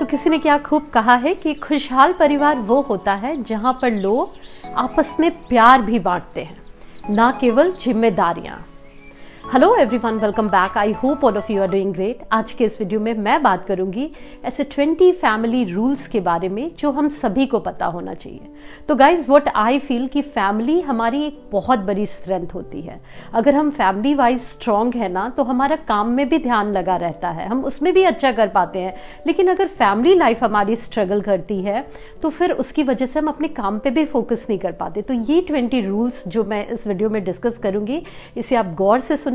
किसी ने क्या खूब कहा है कि खुशहाल परिवार वो होता है जहाँ पर लोग आपस में प्यार भी बांटते हैं, ना केवल जिम्मेदारियाँ। Hello everyone, welcome back. I hope all of you are doing great. आज के इस वीडियो में मैं बात करूंगी ऐसे 20 फैमिली रूल्स के बारे में जो हम सभी को पता होना चाहिए। तो गाइज, व्हाट आई फील कि फैमिली हमारी एक बहुत बड़ी स्ट्रेंथ होती है। अगर हम फैमिली वाइज स्ट्रांग है ना, तो हमारा काम में भी ध्यान लगा रहता है, हम उसमें भी अच्छा कर पाते हैं। लेकिन अगर फैमिली लाइफ हमारी स्ट्रगल करती है तो फिर उसकी वजह से हम अपने काम पे भी फोकस नहीं कर पाते। तो ये 20 रूल्स जो मैं इस वीडियो में डिस्कस करूंगी, इसे आप गौर से सुनना,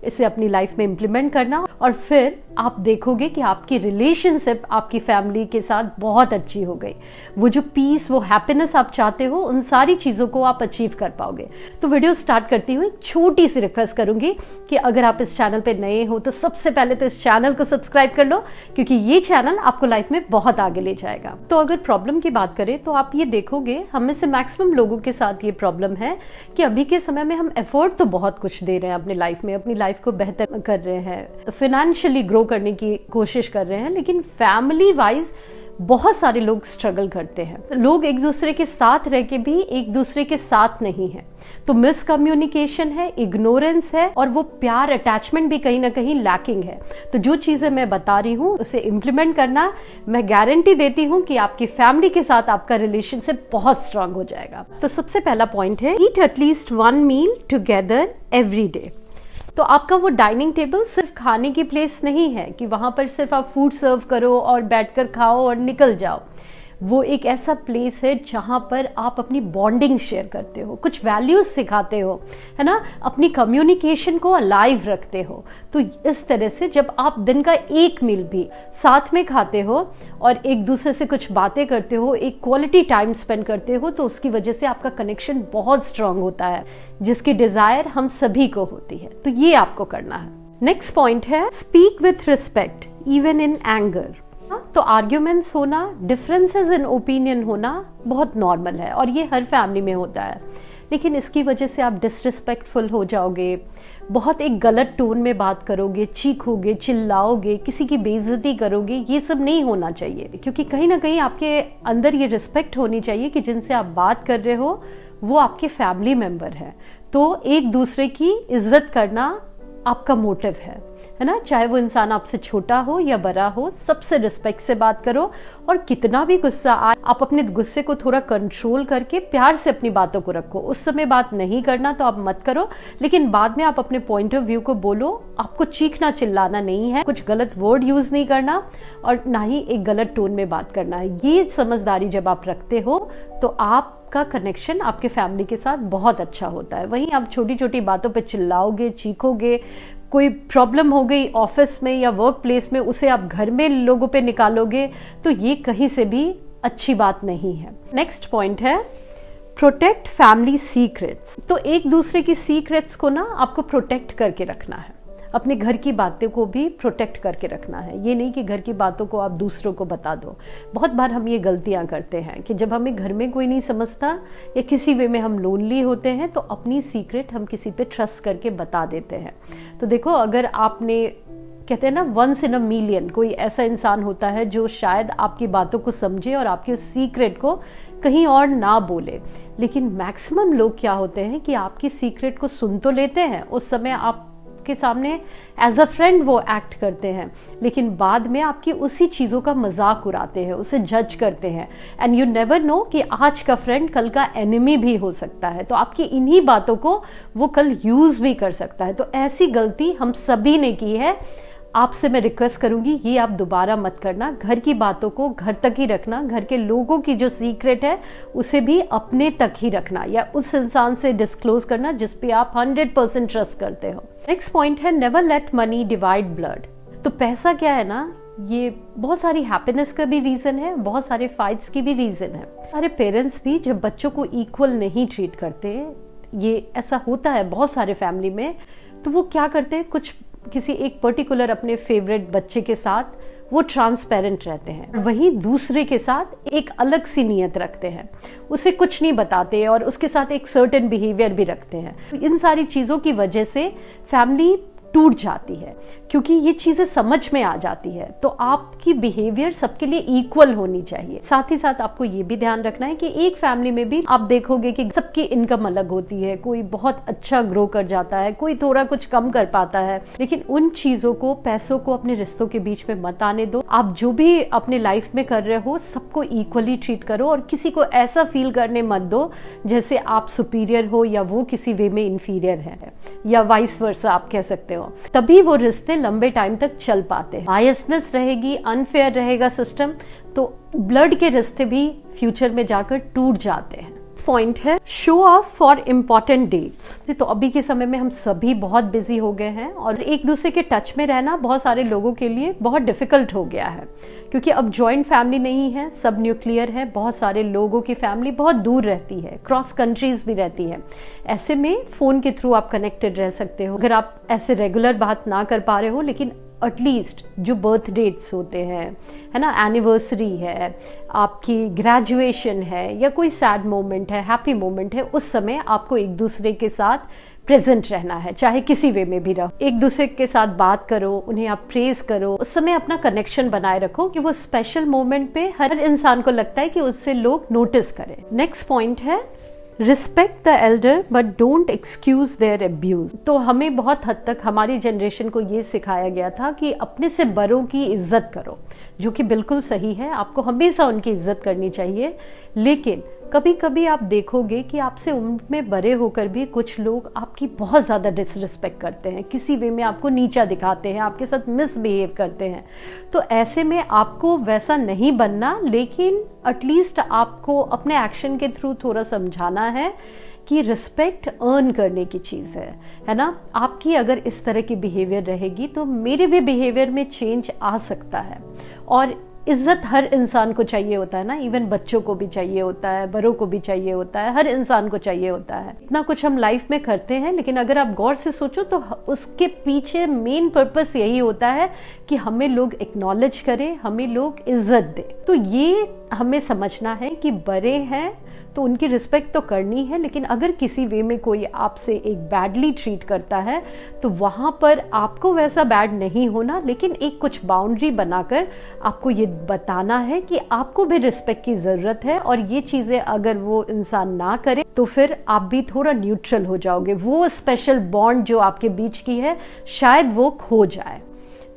इसे अपनी लाइफ में इंप्लीमेंट करना और फिर आप देखोगे कि आपकी रिलेशनशिप आपकी फैमिली के साथ बहुत अच्छी हो गई। वो जो पीस, वो हैप्पीनेस आप चाहते हो, उन सारी चीजों को आप अचीव कर पाओगे। तो वीडियो स्टार्ट करती हुई छोटी सी रिक्वेस्ट करूंगी कि अगर आप इस चैनल पे नए हो तो सबसे पहले तो इस चैनल को सब्सक्राइब कर लो, क्योंकि ये चैनल आपको लाइफ में बहुत आगे ले जाएगा। तो अगर प्रॉब्लम की बात करें तो आप ये देखोगे, हम में से मैक्सिमम लोगों के साथ ये प्रॉब्लम है कि अभी के समय में हम एफर्ट तो बहुत कुछ दे रहे हैं अपनी लाइफ में, अपनी लाइफ को बेहतर कर रहे हैं, फाइनेंशियली ग्रो करने की कोशिश कर रहे हैं, लेकिन फैमिली वाइज बहुत सारे लोग स्ट्रगल करते हैं। लोग एक दूसरे के साथ रह के भी एक दूसरे के साथ नहीं है, तो मिसकम्युनिकेशन है, इग्नोरेंस है और वो प्यार, अटैचमेंट भी कहीं ना कहीं लैकिंग है। तो जो चीजें मैं बता रही हूँ उसे इम्प्लीमेंट करना, मैं गारंटी देती हूँ कि आपकी फैमिली के साथ आपका रिलेशनशिप बहुत स्ट्रांग हो जाएगा। तो सबसे पहला पॉइंट है, ईट एटलीस्ट 1 मील टुगेदर एवरी डे। तो आपका वो डाइनिंग टेबल सिर्फ खाने की प्लेस नहीं है कि वहां पर सिर्फ आप फूड सर्व करो और बैठकर खाओ और निकल जाओ। वो एक ऐसा प्लेस है जहां पर आप अपनी बॉन्डिंग शेयर करते हो, कुछ वैल्यूज सिखाते हो, है ना, अपनी कम्युनिकेशन को अलाइव रखते हो। तो इस तरह से जब आप दिन का एक मील भी साथ में खाते हो और एक दूसरे से कुछ बातें करते हो, एक क्वालिटी टाइम स्पेंड करते हो, तो उसकी वजह से आपका कनेक्शन बहुत स्ट्रांग होता है, जिसकी डिजायर हम सभी को होती है। तो ये आपको करना है। नेक्स्ट पॉइंट है, speak with respect even in anger. तो आर्ग्यूमेंट्स होना, डिफरेंसेस इन ओपिनियन होना बहुत नॉर्मल है और ये हर फैमिली में होता है। लेकिन इसकी वजह से आप डिसरिस्पेक्टफुल हो जाओगे, बहुत एक गलत टोन में बात करोगे, चीखोगे, चिल्लाओगे, किसी की बेइज्जती करोगे। ये सब नहीं होना चाहिए, क्योंकि कहीं ना कहीं आपके अंदर ये रिस्पेक्ट होनी चाहिए कि जिनसे आप बात कर रहे हो वो आपके फैमिली मेंबर है। तो एक दूसरे की इज्जत करना आपका मोटिव है ना। चाहे वो इंसान आपसे छोटा हो या बड़ा हो, सबसे रिस्पेक्ट से बात करो और कितना भी गुस्सा आए, आप अपने गुस्से को थोड़ा कंट्रोल करके प्यार से अपनी बातों को रखो। उस समय बात नहीं करना तो आप मत करो, लेकिन बाद में आप अपने पॉइंट ऑफ व्यू को बोलो। आपको चीखना चिल्लाना नहीं है, कुछ गलत वर्ड यूज नहीं करना और ना ही एक गलत टोन में बात करना है। ये समझदारी जब आप रखते हो तो आपका कनेक्शन आपके फैमिली के साथ बहुत अच्छा होता है। वहीं आप छोटी छोटी बातों पे चिल्लाओगे, चीखोगे, कोई प्रॉब्लम हो गई ऑफिस में या वर्क प्लेस में, उसे आप घर में लोगों पे निकालोगे, तो ये कहीं से भी अच्छी बात नहीं है। नेक्स्ट पॉइंट है, प्रोटेक्ट फैमिली सीक्रेट्स। तो एक दूसरे की सीक्रेट्स को ना आपको प्रोटेक्ट करके रखना है, अपने घर की बातों को भी प्रोटेक्ट करके रखना है। ये नहीं कि घर की बातों को आप दूसरों को बता दो। बहुत बार हम ये गलतियां करते हैं कि जब हमें घर में कोई नहीं समझता या किसी वे में हम लोनली होते हैं तो अपनी सीक्रेट हम किसी पे ट्रस्ट करके बता देते हैं। तो देखो, अगर आपने, कहते हैं ना, वंस इन अ मिलियन कोई ऐसा इंसान होता है जो शायद आपकी बातों को समझे और आपके सीक्रेट को कहीं और ना बोले। लेकिन मैक्सिमम लोग क्या होते हैं कि आपकी सीक्रेट को सुन तो लेते हैं, उस समय आप के सामने एज अ फ्रेंड वो एक्ट करते हैं, लेकिन बाद में आपकी उसी चीजों का मजाक उड़ाते हैं, उसे जज करते हैं। एंड यू नेवर नो कि आज का फ्रेंड कल का एनिमी भी हो सकता है, तो आपकी इन्हीं बातों को वो कल यूज भी कर सकता है। तो ऐसी गलती हम सभी ने की है। आपसे मैं रिक्वेस्ट करूंगी, ये आप दोबारा मत करना। घर की बातों को घर तक ही रखना, घर के लोगों की जो सीक्रेट है उसे भी अपने तक ही रखना या उस इंसान से डिस्क्लोज करना जिस पे आप 100% ट्रस्ट करते हो। नेक्स्ट पॉइंट है, never late money divide blood. तो पैसा क्या है ना, ये बहुत सारी हैप्पीनेस का भी रीजन है, बहुत सारे फाइट्स की भी रीजन है। सारे पेरेंट्स भी जब बच्चों को इक्वल नहीं ट्रीट करते, ये ऐसा होता है बहुत सारे फैमिली में, तो वो क्या करते हैं, कुछ किसी एक पर्टिकुलर अपने फेवरेट बच्चे के साथ वो ट्रांसपेरेंट रहते हैं, वहीं दूसरे के साथ एक अलग सी नीयत रखते हैं, उसे कुछ नहीं बताते और उसके साथ एक सर्टेन बिहेवियर भी रखते हैं। इन सारी चीजों की वजह से फैमिली टूट जाती है। क्योंकि ये चीजें समझ में आ जाती है। तो आपकी बिहेवियर सबके लिए इक्वल होनी चाहिए। साथ ही साथ आपको ये भी ध्यान रखना है कि एक फैमिली में भी आप देखोगे कि सबकी इनकम अलग होती है, कोई बहुत अच्छा ग्रो कर जाता है, कोई थोड़ा कुछ कम कर पाता है, लेकिन उन चीजों को, पैसों को अपने रिश्तों के बीच में मत आने दो। आप जो भी अपने लाइफ में कर रहे हो सबको इक्वली ट्रीट करो और किसी को ऐसा फील करने मत दो जैसे आप सुपीरियर हो या वो किसी वे में इंफीरियर है, या वाइस वर्सा आप कह सकते हो। तभी वो रिश्ते लंबे टाइम तक चल पाते हैं। बायसनेस रहेगी, अनफेयर रहेगा सिस्टम, तो ब्लड के रिश्ते भी फ्यूचर में जाकर टूट जाते हैं। पॉइंट है show off for important dates. तो अभी के समय में हम सभी बहुत बिजी हो गए हैं और एक दूसरे के टच में रहना बहुत सारे लोगों के लिए बहुत डिफिकल्ट हो गया है, क्योंकि अब जॉइंट फैमिली नहीं है, सब न्यूक्लियर है। बहुत सारे लोगों की फैमिली बहुत दूर रहती है, क्रॉस कंट्रीज भी रहती है। ऐसे में फोन के थ्रू आप कनेक्टेड रह सकते हो। अगर आप ऐसे रेगुलर बात ना कर पा रहे हो, लेकिन एटलीस्ट जो बर्थ डेट्स होते हैं, है ना, एनिवर्सरी है, आपकी ग्रेजुएशन है, या कोई सैड मोमेंट है, हैप्पी मोमेंट है, उस समय आपको एक दूसरे के साथ प्रेजेंट रहना है, चाहे किसी वे में भी रहो। एक दूसरे के साथ बात करो, उन्हें आप प्रेज करो, उस समय अपना कनेक्शन बनाए रखो कि वो स्पेशल मोमेंट पे हर इंसान को लगता है कि उससे लोग नोटिस करें। नेक्स्ट पॉइंट है respect the elder but don't excuse their abuse. तो हमें बहुत हद तक हमारी जनरेशन को ये सिखाया गया था कि अपने से बड़ों की इज्जत करो, जो कि बिल्कुल सही है, आपको हमेशा उनकी इज्जत करनी चाहिए। लेकिन कभी कभी आप देखोगे कि आपसे उम्र में बड़े होकर भी कुछ लोग आपकी बहुत ज़्यादा डिसरिस्पेक्ट करते हैं, किसी वे में आपको नीचा दिखाते हैं, आपके साथ मिसबिहेव करते हैं। तो ऐसे में आपको वैसा नहीं बनना, लेकिन एटलीस्ट आपको अपने एक्शन के थ्रू थोड़ा समझाना है कि रिस्पेक्ट अर्न करने की चीज़ है ना। आपकी अगर इस तरह की बिहेवियर रहेगी तो मेरे भी बिहेवियर में चेंज आ सकता है। और इज्जत हर इंसान को चाहिए होता है ना, इवन बच्चों को भी चाहिए होता है, बड़ों को भी चाहिए होता है, हर इंसान को चाहिए होता है। इतना कुछ हम लाइफ में करते हैं, लेकिन अगर आप गौर से सोचो तो उसके पीछे मेन पर्पस यही होता है कि हमें लोग एक्नॉलेज करें, हमें लोग इज्जत दें। तो ये हमें समझना है कि बड़े हैं तो उनकी रिस्पेक्ट तो करनी है, लेकिन अगर किसी वे में कोई आपसे एक बैडली ट्रीट करता है तो वहाँ पर आपको वैसा बैड नहीं होना, लेकिन एक कुछ बाउंड्री बनाकर आपको ये बताना है कि आपको भी रिस्पेक्ट की ज़रूरत है। और ये चीज़ें अगर वो इंसान ना करे तो फिर आप भी थोड़ा न्यूट्रल हो जाओगे, वो स्पेशल बॉन्ड जो आपके बीच की है शायद वो खो जाए।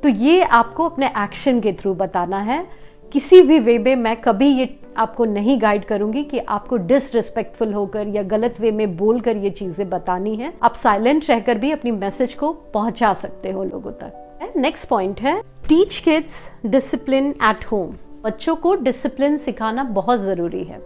तो ये आपको अपने एक्शन के थ्रू बताना है। किसी भी वे में मैं कभी ये आपको नहीं गाइड करूंगी कि आपको डिसरिस्पेक्टफुल होकर या गलत वे में बोलकर ये चीजें बतानी है। आप साइलेंट रहकर भी अपनी मैसेज को पहुंचा सकते हो लोगों तक। नेक्स्ट पॉइंट है teach kids discipline at home. बच्चों को डिसिप्लिन सिखाना बहुत जरूरी है,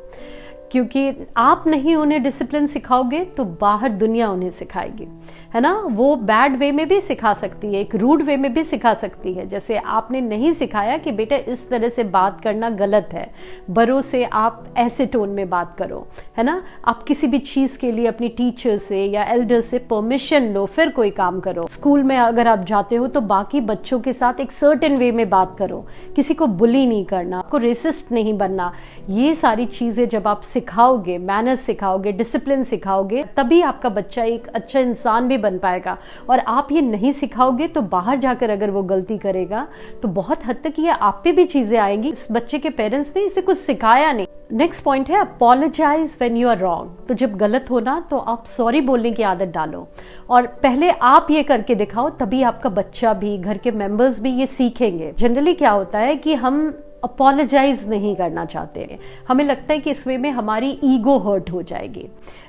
क्योंकि आप नहीं उन्हें डिसिप्लिन सिखाओगे तो बाहर दुनिया उन्हें सिखाएगी, है ना। वो बैड वे में भी सिखा सकती है, एक रूड वे में भी सिखा सकती है। जैसे आपने नहीं सिखाया कि बेटा इस तरह से बात करना गलत है, बड़ों से आप ऐसे टोन में बात करो, है ना। आप किसी भी चीज़ के लिए अपनी टीचर से या एल्डर से परमिशन लो, फिर कोई काम करो। स्कूल में अगर आप जाते हो तो बाकी बच्चों के साथ एक सर्टेन वे में बात करो, किसी को बुली नहीं करना, आपको रेसिस्ट नहीं बनना। ये सारी चीज़ें जब आप सिखाओगे, मैनर्स सिखाओगे, डिसिप्लिन सिखाओगे, तभी आपका बच्चा एक अच्छा इंसान भी बन पाएगा। और आप ये नहीं सिखाओगे तो बाहर जाकर अगर वो गलती करेगा तो बहुत हद तक ये आप पे भी चीजें आएंगी, इस बच्चे के पेरेंट्स ने इसे कुछ सिखाया नहीं। नेक्स्ट पॉइंट है apologise when you are wrong. तो जब गलत हो ना तो आप सॉरी बोलने की आदत डालो, और पहले आप ये करके दिखाओ, तभी आपका बच्चा भी, घर के मेंबर्स भी ये सीखेंगे। जनरली क्या होता है कि हम अपोलोजाइज नहीं करना चाहते, हमें लगता है कि इस वे में हमारी ईगो हर्ट हो जाएगी।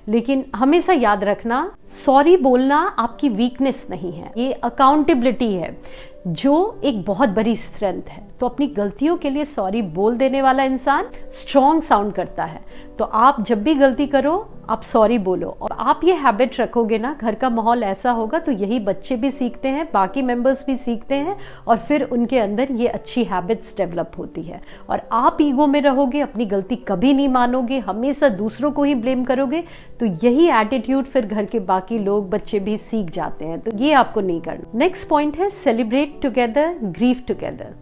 लेकिन हमेशा याद रखना, सॉरी बोलना आपकी वीकनेस नहीं है, ये अकाउंटेबिलिटी है, जो एक बहुत बड़ी स्ट्रेंथ है। तो अपनी गलतियों के लिए सॉरी बोल देने वाला इंसान स्ट्रॉन्ग साउंड करता है। तो आप जब भी गलती करो आप सॉरी बोलो, और आप ये हैबिट रखोगे ना, घर का माहौल ऐसा होगा तो यही बच्चे भी सीखते हैं, बाकी मेंबर्स भी सीखते हैं, और फिर उनके अंदर ये अच्छी हैबिट्स डेवलप होती है। और आप ईगो में रहोगे, अपनी गलती कभी नहीं मानोगे, हमेशा दूसरों को ही ब्लेम करोगे, तो यही एटीट्यूड फिर घर के बाकी लोग, बच्चे भी सीख जाते हैं। तो ये आपको नहीं करना। नेक्स्ट पॉइंट है सेलिब्रेट टुगेदर, ग्रीव टुगेदर।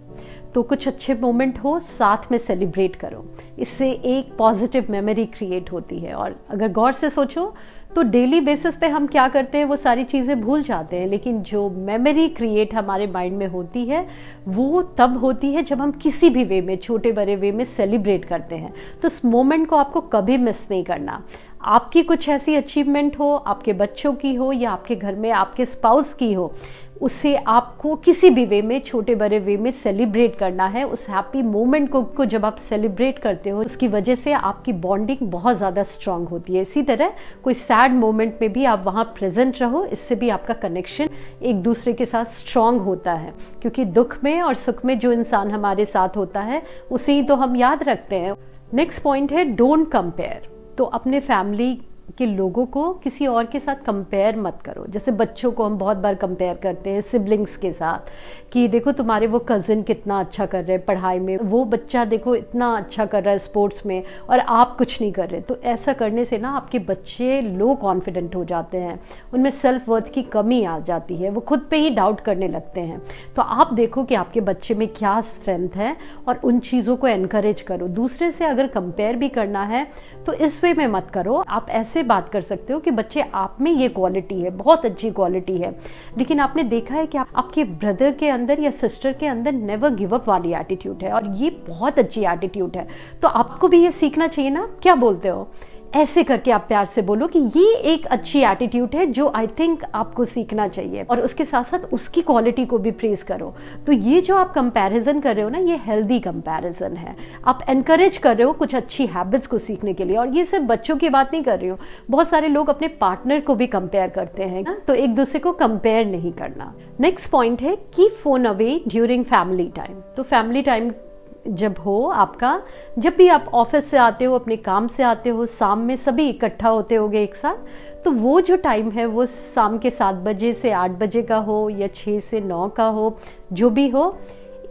तो कुछ अच्छे मोमेंट हो, साथ में सेलिब्रेट करो। इससे एक पॉजिटिव मेमोरी क्रिएट होती है। और अगर गौर से सोचो तो डेली बेसिस पे हम क्या करते हैं वो सारी चीज़ें भूल जाते हैं, लेकिन जो मेमोरी क्रिएट हमारे माइंड में होती है वो तब होती है जब हम किसी भी वे में, छोटे बड़े वे में सेलिब्रेट करते हैं। तो इस मोमेंट को आपको कभी मिस नहीं करना। आपकी कुछ ऐसी अचीवमेंट हो, आपके बच्चों की हो या आपके घर में आपके स्पाउस की हो, उसे आपको किसी भी वे में, छोटे बड़े वे में सेलिब्रेट करना है। उस हैप्पी मोमेंट को जब आप सेलिब्रेट करते हो उसकी वजह से आपकी बॉन्डिंग बहुत ज़्यादा स्ट्रांग होती है। इसी तरह कोई सैड मोमेंट में भी आप वहाँ प्रेजेंट रहो, इससे भी आपका कनेक्शन एक दूसरे के साथ स्ट्रांग होता है, क्योंकि दुख में और सुख में जो इंसान हमारे साथ होता है उसे ही तो हम याद रखते हैं। नेक्स्ट पॉइंट है डोंट कंपेयर। तो अपने फैमिली के लोगों को किसी और के साथ कंपेयर मत करो। जैसे बच्चों को हम बहुत बार कंपेयर करते हैं सिबलिंग्स के साथ कि देखो तुम्हारे वो कज़न कितना अच्छा कर रहे हैं पढ़ाई में, वो बच्चा देखो इतना अच्छा कर रहा है स्पोर्ट्स में और आप कुछ नहीं कर रहे। तो ऐसा करने से ना आपके बच्चे लो कॉन्फिडेंट हो जाते हैं, उनमें सेल्फ वर्थ की कमी आ जाती है, वो खुद पे ही डाउट करने लगते हैं। तो आप देखो कि आपके बच्चे में क्या स्ट्रेंथ है और उन चीज़ों को एनकरेज करो। दूसरे से अगर कंपेयर भी करना है तो इस वे में मत करो। आप ऐसे बात कर सकते हो कि बच्चे आप में ये क्वालिटी है, बहुत अच्छी क्वालिटी है, लेकिन आपने देखा है कि आपके ब्रदर के अंदर या सिस्टर के अंदर नेवर गिव अप वाली एटीट्यूड है और ये बहुत अच्छी एटीट्यूड है, तो आपको भी ये सीखना चाहिए ना। क्या बोलते हो? ऐसे करके आप प्यार से बोलो कि ये एक अच्छी एटीट्यूड है जो आई थिंक आपको सीखना चाहिए, और उसके साथ साथ उसकी क्वालिटी को भी प्रेज करो। तो ये जो आप कंपैरिजन कर रहे हो ना, ये हेल्दी कंपैरिजन है। आप एनकरेज कर रहे हो कुछ अच्छी हैबिट्स को सीखने के लिए। और ये सिर्फ बच्चों की बात नहीं कर रही हूँ, बहुत सारे लोग अपने पार्टनर को भी कंपेयर करते हैं ना, तो एक दूसरे को कंपेयर नहीं करना। नेक्स्ट पॉइंट है keep phone away during family time. तो फैमिली टाइम जब हो आपका, जब भी आप ऑफिस से आते हो, अपने काम से आते हो, शाम में सभी इकट्ठा होते होगे एक साथ, तो वो जो टाइम है वो शाम के 7 बजे से 8 बजे का हो या 6 से 9 का हो, जो भी हो,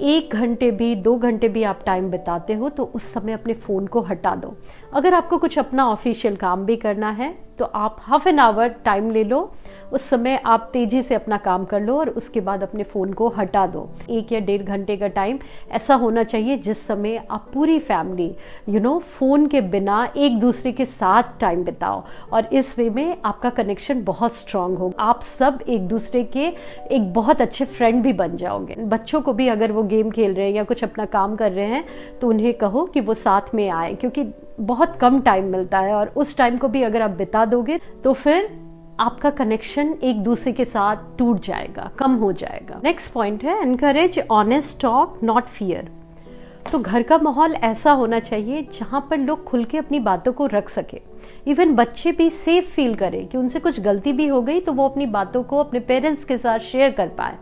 1 घंटे भी 2 घंटे भी आप टाइम बिताते हो तो उस समय अपने फ़ोन को हटा दो। अगर आपको कुछ अपना ऑफिशियल काम भी करना है तो आप हाफ एन आवर टाइम ले लो, उस समय आप तेज़ी से अपना काम कर लो और उसके बाद अपने फ़ोन को हटा दो। 1 या 1.5 घंटे का टाइम ऐसा होना चाहिए जिस समय आप पूरी फैमिली फ़ोन के बिना एक दूसरे के साथ टाइम बिताओ, और इस वे में आपका कनेक्शन बहुत स्ट्रांग होगा। आप सब एक दूसरे के एक बहुत अच्छे फ्रेंड भी बन जाओगे। बच्चों को भी अगर वो गेम खेल रहे हैं या कुछ अपना काम कर रहे हैं तो उन्हें कहो कि वो साथ में आए, क्योंकि बहुत कम टाइम मिलता है और उस टाइम को भी अगर आप बिता दोगे तो फिर आपका कनेक्शन एक दूसरे के साथ टूट जाएगा, कम हो जाएगा। नेक्स्ट पॉइंट है encourage honest talk not fear. तो घर का माहौल ऐसा होना चाहिए जहाँ पर लोग खुल के अपनी बातों को रख सके, इवन बच्चे भी सेफ फील करें कि उनसे कुछ गलती भी हो गई तो वो अपनी बातों को अपने पेरेंट्स के साथ शेयर कर पाए।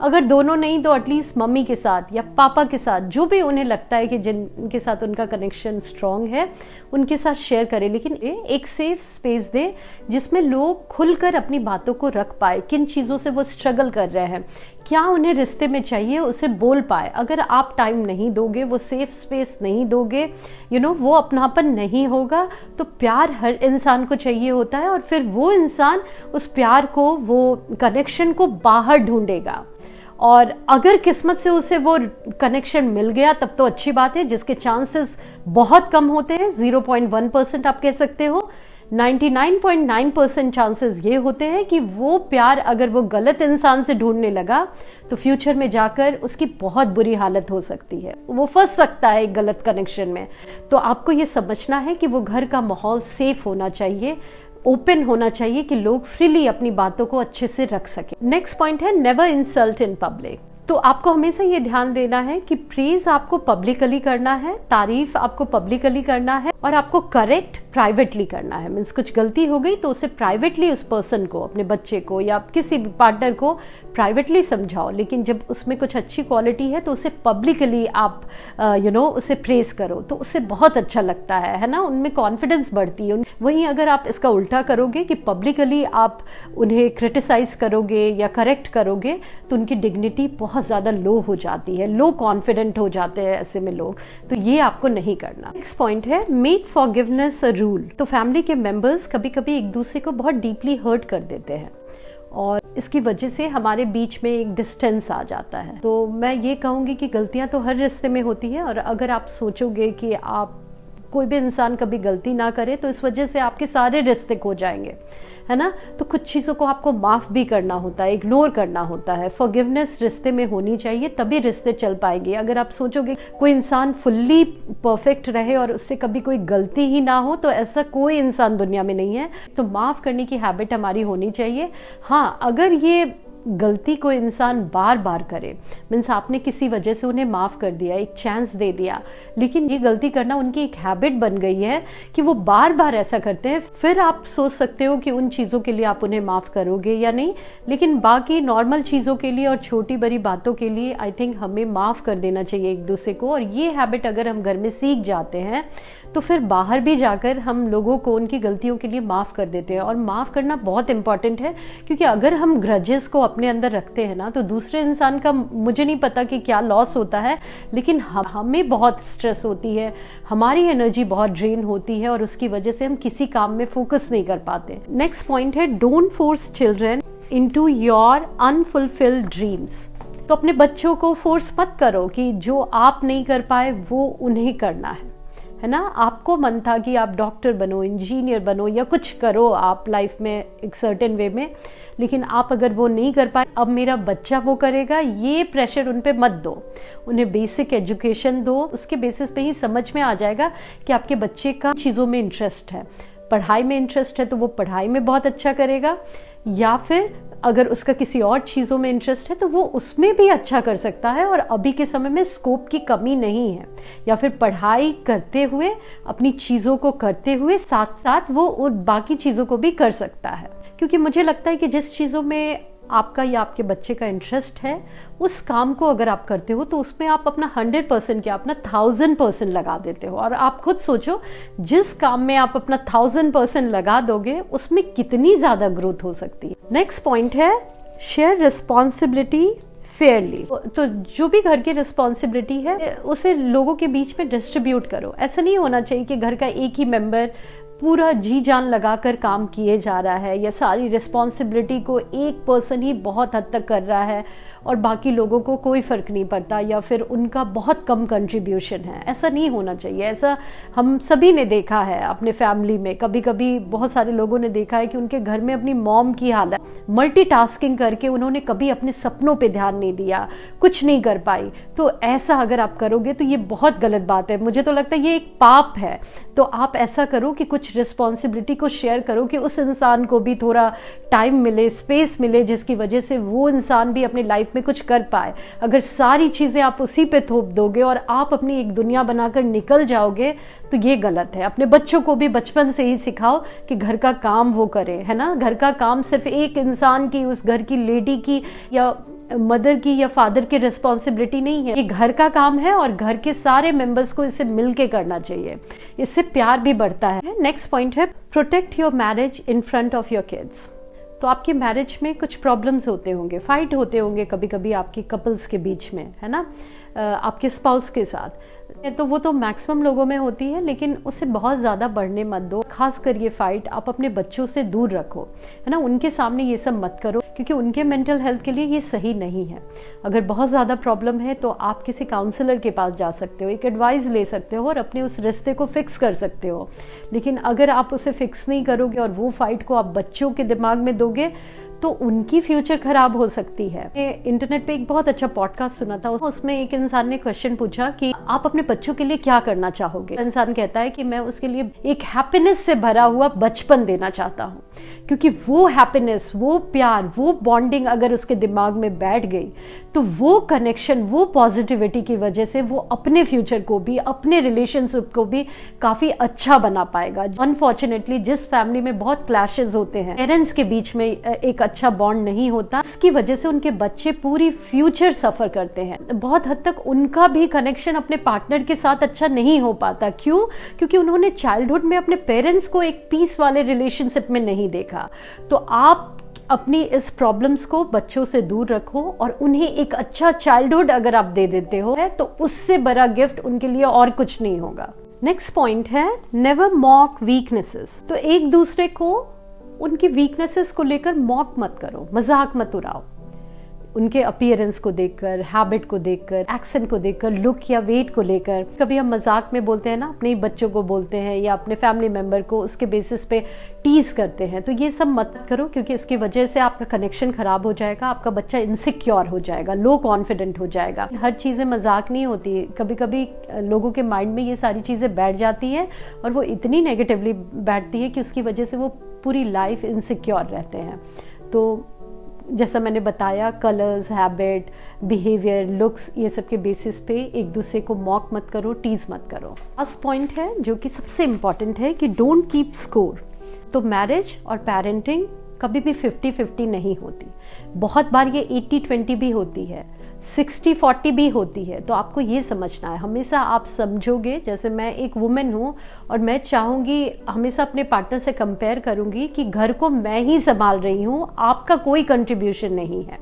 अगर दोनों नहीं तो एटलीस्ट मम्मी के साथ या पापा के साथ, जो भी उन्हें लगता है कि जिनके साथ उनका कनेक्शन स्ट्रांग है उनके साथ शेयर करें, लेकिन एक सेफ स्पेस दे जिसमें लोग खुलकर अपनी बातों को रख पाए। किन चीज़ों से वो स्ट्रगल कर रहे हैं, क्या उन्हें रिश्ते में चाहिए, उसे बोल पाए। अगर आप टाइम नहीं दोगे, वो सेफ स्पेस नहीं दोगे, वो अपनापन नहीं होगा, तो प्यार हर इंसान को चाहिए होता है और फिर वो इंसान उस प्यार को, वो कनेक्शन को बाहर ढूंढेगा। और अगर किस्मत से उसे वो कनेक्शन मिल गया तब तो अच्छी बात है, जिसके चांसेस बहुत कम होते हैं, 0.1% आप कह सकते हो। 99.9% चांसेस ये होते हैं कि वो प्यार अगर वो गलत इंसान से ढूंढने लगा तो फ्यूचर में जाकर उसकी बहुत बुरी हालत हो सकती है, वो फंस सकता है एक गलत कनेक्शन में। तो आपको ये समझना है कि वो घर का माहौल सेफ होना चाहिए, ओपन होना चाहिए कि लोग फ्रीली अपनी बातों को अच्छे से रख सके। नेक्स्ट पॉइंट है नेवर इंसल्ट इन पब्लिक। तो आपको हमेशा ये ध्यान देना है कि प्रेज आपको पब्लिकली करना है, तारीफ आपको पब्लिकली करना है, और आपको करेक्ट प्राइवेटली करना है। मीन्स कुछ गलती हो गई तो उसे प्राइवेटली उस पर्सन को, अपने बच्चे को या किसी भी पार्टनर को प्राइवेटली समझाओ, लेकिन जब उसमें कुछ अच्छी क्वालिटी है तो उसे पब्लिकली आप उसे प्रेज करो, तो उससे बहुत अच्छा लगता है ना, उनमें कॉन्फिडेंस बढ़ती है। वहीं अगर आप इसका उल्टा करोगे कि पब्लिकली आप उन्हें क्रिटिसाइज करोगे या करेक्ट करोगे तो उनकी डिग्निटी बहुत ज़्यादा लो हो जाती है, लो कॉन्फिडेंट हो जाते हैं ऐसे में लोग, तो ये आपको नहीं करना। नेक्स्ट पॉइंट है मेक फॉरगिवनेस अ रूल। तो फैमिली के मेंबर्स कभी कभी एक दूसरे को बहुत डीपली हर्ट कर देते हैं और इसकी वजह से हमारे बीच में एक डिस्टेंस आ जाता है। तो मैं ये कहूँगी कि गलतियाँ तो हर रिश्ते में होती है, और अगर आप सोचोगे कि आप कोई भी इंसान कभी गलती ना करे तो इस वजह से आपके सारे रिश्ते खो जाएंगे, है ना। तो कुछ चीज़ों को आपको माफ़ भी करना होता है, इग्नोर करना होता है। फॉरगिवनेस रिश्ते में होनी चाहिए, तभी रिश्ते चल पाएंगे। अगर आप सोचोगे कोई इंसान फुल्ली परफेक्ट रहे और उससे कभी कोई गलती ही ना हो, तो ऐसा कोई इंसान दुनिया में नहीं है। तो माफ़ करने की हैबिट हमारी होनी चाहिए। हाँ, अगर ये गलती कोई इंसान बार बार करे, मीन्स आपने किसी वजह से उन्हें माफ़ कर दिया, एक चांस दे दिया, लेकिन ये गलती करना उनकी एक हैबिट बन गई है कि वो बार बार ऐसा करते हैं, फिर आप सोच सकते हो कि उन चीज़ों के लिए आप उन्हें माफ़ करोगे या नहीं। लेकिन बाकी नॉर्मल चीज़ों के लिए और छोटी बड़ी बातों के लिए आई थिंक हमें माफ़ कर देना चाहिए एक दूसरे को। और ये हैबिट अगर हम घर में सीख जाते हैं तो फिर बाहर भी जाकर हम लोगों को उनकी गलतियों के लिए माफ़ कर देते हैं। और माफ़ करना बहुत इंपॉर्टेंट है, क्योंकि अगर हम ग्रजेस को अपने अंदर रखते हैं ना, तो दूसरे इंसान का मुझे नहीं पता कि क्या लॉस होता है, लेकिन हमें बहुत स्ट्रेस होती है, हमारी एनर्जी बहुत ड्रेन होती है, और उसकी वजह से हम किसी काम में फोकस नहीं कर पाते। नेक्स्ट पॉइंट है, don't force children into your unfulfilled dreams. तो अपने बच्चों को फोर्स मत करो कि जो आप नहीं कर पाए वो उन्हें करना है ना। आपको मन था कि आप डॉक्टर बनो, इंजीनियर बनो, या कुछ करो आप लाइफ में एक सर्टेन वे में, लेकिन आप अगर वो नहीं कर पाए, अब मेरा बच्चा वो करेगा, ये प्रेशर उन पे मत दो। उन्हें बेसिक एजुकेशन दो, उसके बेसिस पे ही समझ में आ जाएगा कि आपके बच्चे का चीज़ों में इंटरेस्ट है। पढ़ाई में इंटरेस्ट है तो वो पढ़ाई में बहुत अच्छा करेगा, या फिर अगर उसका किसी और चीज़ों में इंटरेस्ट है तो वो उसमें भी अच्छा कर सकता है। और अभी के समय में स्कोप की कमी नहीं है, या फिर पढ़ाई करते हुए, अपनी चीज़ों को करते हुए साथ साथ वो उन बाकी चीज़ों को भी कर सकता है। क्योंकि मुझे लगता है कि जिस चीज़ों में आपका या आपके बच्चे का इंटरेस्ट है, उस काम को अगर आप करते हो तो उसमें आप अपना 100% क्या, अपना 1000% लगा देते हो। और आप खुद सोचो, जिस काम में आप अपना 1000% लगा दोगे, उसमें कितनी ज़्यादा ग्रोथ हो सकती है। नेक्स्ट पॉइंट है, शेयर रिस्पॉन्सिबिलिटी फेयरली। तो जो भी घर की रिस्पॉन्सिबिलिटी है उसे लोगों के बीच में डिस्ट्रीब्यूट करो। ऐसा नहीं होना चाहिए कि घर का एक ही मेंबर पूरा जी जान लगाकर काम किए जा रहा है, या सारी रिस्पॉन्सिबिलिटी को एक पर्सन ही बहुत हद तक कर रहा है और बाकी लोगों को कोई फ़र्क नहीं पड़ता, या फिर उनका बहुत कम कंट्रीब्यूशन है। ऐसा नहीं होना चाहिए। ऐसा हम सभी ने देखा है अपने फैमिली में। कभी कभी बहुत सारे लोगों ने देखा है कि उनके घर में अपनी मॉम की हालत, मल्टीटास्किंग करके उन्होंने कभी अपने सपनों पे ध्यान नहीं दिया, कुछ नहीं कर पाई। तो ऐसा अगर आप करोगे तो ये बहुत गलत बात है। मुझे तो लगता है ये एक पाप है। तो आप ऐसा करो कि कुछ रिस्पॉन्सिबिलिटी को शेयर करो, कि उस इंसान को भी थोड़ा टाइम मिले, स्पेस मिले, जिसकी वजह से वो इंसान भी अपनी लाइफ में कुछ कर पाए। अगर सारी चीज़ें आप उसी पे थोप दोगे और आप अपनी एक दुनिया बनाकर निकल जाओगे तो ये गलत है। अपने बच्चों को भी बचपन से ही सिखाओ कि घर का काम वो करे, है ना। घर का काम सिर्फ एक इंसान की, उस घर की लेडी की या मदर की या फादर की रिस्पॉन्सिबिलिटी नहीं है। ये घर का काम है और घर के सारे मेंबर्स को इसे मिलके करना चाहिए। इससे प्यार भी बढ़ता है। नेक्स्ट पॉइंट है, protect your marriage in front of your kids. तो आपकी मैरिज में कुछ प्रॉब्लम्स होते होंगे, फाइट होते होंगे कभी कभी आपकी कपल्स के बीच में, है ना, आपके स्पाउस के साथ। तो वो तो मैक्सिमम लोगों में होती है, लेकिन उससे बहुत ज़्यादा बढ़ने मत दो। खासकर ये फाइट आप अपने बच्चों से दूर रखो, है ना। उनके सामने ये सब मत करो, क्योंकि उनके मेंटल हेल्थ के लिए ये सही नहीं है। अगर बहुत ज़्यादा प्रॉब्लम है तो आप किसी काउंसलर के पास जा सकते हो, एक एडवाइस ले सकते हो और अपने उस रिश्ते को फिक्स कर सकते हो। लेकिन अगर आप उसे फिक्स नहीं करोगे और वो फाइट को आप बच्चों के दिमाग में दोगे तो उनकी फ्यूचर खराब हो सकती है। इंटरनेट पे एक बहुत अच्छा पॉडकास्ट सुना था, उसमें एक इंसान ने क्वेश्चन पूछा कि आप अपने बच्चों के लिए क्या करना चाहोगे। इंसान कहता है कि मैं उसके लिए एक हैप्पीनेस से भरा हुआ बचपन देना चाहता हूँ, क्योंकि वो हैप्पीनेस, वो प्यार, वो बॉन्डिंग अगर उसके दिमाग में बैठ गई तो वो कनेक्शन, वो पॉजिटिविटी की वजह से वो अपने फ्यूचर को भी, अपने रिलेशनशिप को भी काफी अच्छा बना पाएगा। अनफॉर्चुनेटली जिस फैमिली में बहुत क्लैशेस होते हैं, पेरेंट्स के बीच में एक अच्छा बॉन्ड नहीं होता, इसकी वजह से उनके बच्चे पूरी फ्यूचर सफर करते हैं। बहुत हद तक उनका भी कनेक्शन अपने पार्टनर के साथ अच्छा नहीं हो पाता। क्यों? क्योंकि उन्होंने चाइल्डहुड में अपने पेरेंट्स को एक पीस वाले रिलेशनशिप में नहीं देखा। तो आप अपनी इस प्रॉब्लम्स को बच्चों से दूर रखो और उन्हें एक अच्छा चाइल्डहुड अगर आप दे देते हो तो उससे बड़ा गिफ्ट उनके लिए और कुछ नहीं होगा। नेक्स्ट पॉइंट है, नेवर मॉक वीकनेसेस। तो एक दूसरे को उनकी वीकनेसेस को लेकर मॉक मत करो, मजाक मत उड़ाओ। उनके अपीयरेंस को देखकर, हैबिट को देखकर, एक्सेंट को देखकर, लुक या वेट को लेकर कभी हम मजाक में बोलते हैं ना, अपने बच्चों को बोलते हैं या अपने फैमिली मेंबर को उसके बेसिस पे टीज करते हैं। तो ये सब मत करो, क्योंकि इसकी वजह से आपका कनेक्शन खराब हो जाएगा, आपका बच्चा इनसिक्योर हो जाएगा, लो कॉन्फिडेंट हो जाएगा। हर चीज़ें मजाक नहीं होती, कभी कभी लोगों के माइंड में ये सारी चीज़ें बैठ जाती हैं और वो इतनी नेगेटिवली बैठती है कि उसकी वजह से वो पूरी लाइफ इनसिक्योर रहते हैं। तो जैसा मैंने बताया, कलर्स, हैबिट, बिहेवियर, लुक्स, ये सब के बेसिस पे एक दूसरे को मॉक मत करो, टीज मत करो। फर्स्ट पॉइंट है जो कि सबसे इम्पॉर्टेंट है कि डोंट कीप स्कोर। तो मैरिज और पेरेंटिंग कभी भी 50-50 नहीं होती, बहुत बार ये 80-20 भी होती है, 60-40 भी होती है। तो आपको ये समझना है, हमेशा आप समझोगे, जैसे मैं एक वुमेन हूँ और मैं चाहूँगी, हमेशा अपने पार्टनर से कंपेयर करूँगी कि घर को मैं ही संभाल रही हूँ, आपका कोई कंट्रीब्यूशन नहीं है,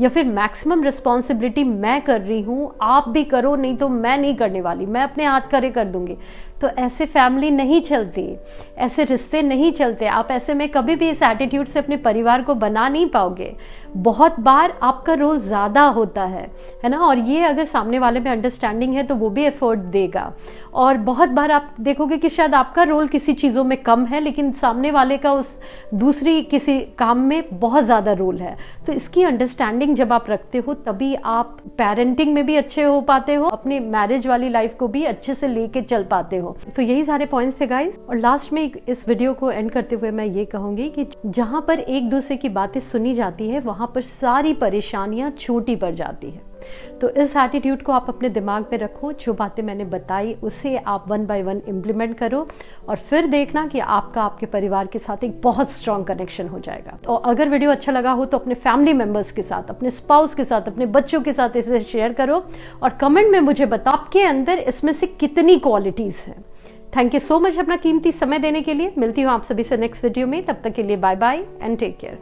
या फिर मैक्सिमम रिस्पॉन्सिबिलिटी मैं कर रही हूँ, आप भी करो, नहीं तो मैं नहीं करने वाली, मैं अपने हाथ खड़े कर दूंगी। तो ऐसे फैमिली नहीं चलती, ऐसे रिश्ते नहीं चलते। आप ऐसे में कभी भी इस एटीट्यूड से अपने परिवार को बना नहीं पाओगे। बहुत बार आपका रोल ज़्यादा होता है ना, और ये अगर सामने वाले में अंडरस्टैंडिंग है तो वो भी एफर्ट देगा। और बहुत बार आप देखोगे कि शायद आपका रोल किसी चीज़ों में कम है, लेकिन सामने वाले का उस दूसरी किसी काम में बहुत ज़्यादा रोल है। तो इसकी अंडरस्टैंडिंग जब आप रखते हो तभी आप पेरेंटिंग में भी अच्छे हो पाते हो, अपनी मैरिज वाली लाइफ को भी अच्छे से लेके चल पाते हो। तो यही सारे पॉइंट्स थे गाइस। और लास्ट में इस वीडियो को एंड करते हुए मैं ये कहूंगी कि जहां पर एक दूसरे की बातें सुनी जाती है वहां पर सारी परेशानियां छोटी पड़ जाती है। तो इस एटीट्यूड को आप अपने दिमाग में रखो, जो बातें मैंने बताई उसे आप 1 by 1 इम्प्लीमेंट करो और फिर देखना कि आपका आपके परिवार के साथ एक बहुत स्ट्रॉन्ग कनेक्शन हो जाएगा। और अगर वीडियो अच्छा लगा हो तो अपने फैमिली मेंबर्स के साथ, अपने स्पाउस के साथ, अपने बच्चों के साथ इसे शेयर करो और कमेंट में मुझे बताओ आपके अंदर इसमें से कितनी क्वालिटीज हैं। थैंक यू सो मच अपना कीमती समय देने के लिए। मिलती हूँ आप सभी से नेक्स्ट वीडियो में, तब तक के लिए bye bye and take care.